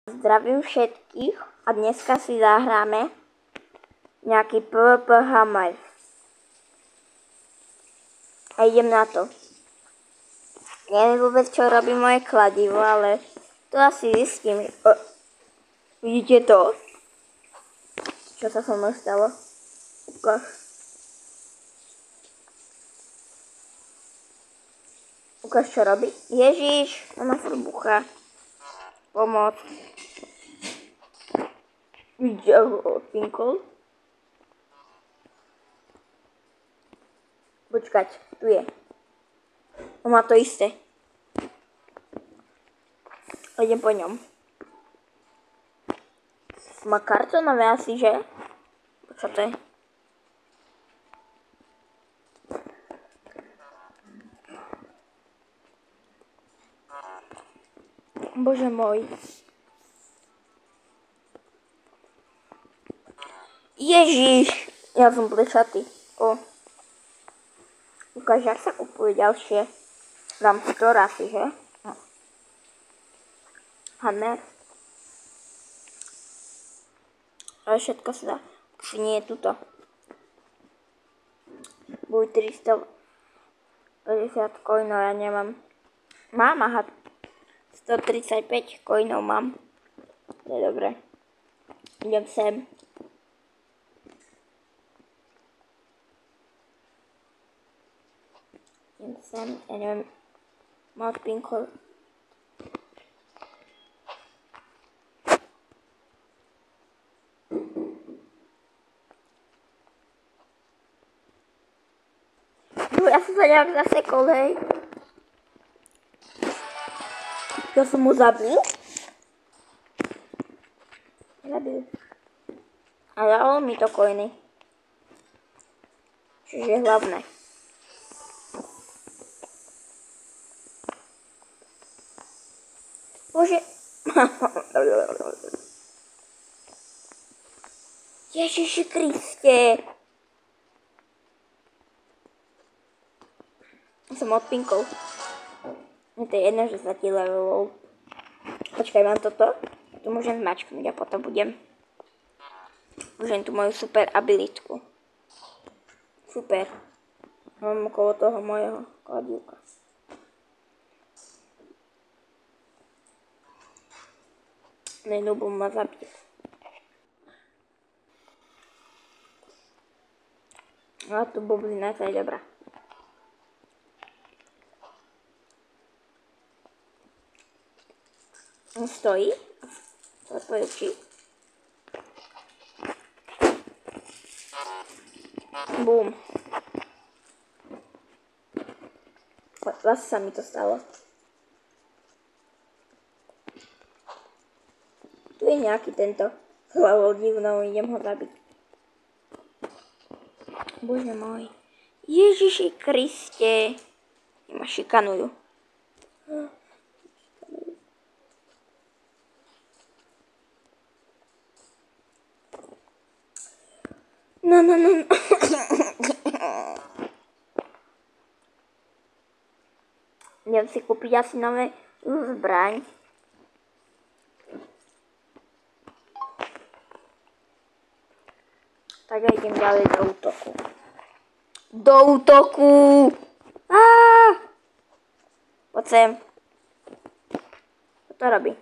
Zdravím všetkých a dneska si zahráme nejaký PvP Hammer. A idem na to. Neviem vôbec, čo robí moje kladivo, ale to asi zistím. Vidíte to? Čo sa so mnou stalo? Ukáž. Ukáž, čo robí. Ježiš, ona furt bucha. Pomoc. Vidíte, ho odpinkol. Počkať, tu je. On má to isté. Idem po ňom. Má kartonové asi, že? Čo to je? Bože môj. Ježiš. Ja som plešatý. Ukáž, jak sa kupuje ďalšie. Dám skoro asi, že? Hammer. Ale všetko sa dá. Už nie je tuto. Buď 350 coinov, ja nemám. Mám, aha. 135 coinov mám. To je dobré. Idem sem. Ja neviem. Mám pinkol. Ja som sa nejak zasekol, hej. Ja som mu zabil. A dalo mi to coiny. Čiže je hlavné. Bože. Ježiši Kriste. Som odpinkol. Je to jedno, že sa ti levelol. Počkaj, mám toto. Tu môžem zmačknúť a potom budem. Môžem tu moju super abilitku. Super. Mám okolo toho mojeho kladívka. Nejdubu ma zabiť. A tu bublina, to je dobrá. On stojí. Zatvoj oči. Bum. Zase sa mi to stalo. Tu je nejaký tento hlavou divnou, idem ho zabiť. Bože môj. Ježiši Kriste. Ma šikanujú. No. Idem si kúpiť asi nové zbraň. Tak ja idem ďalej do útoku. Do útoku! Poď sem. Čo to robí?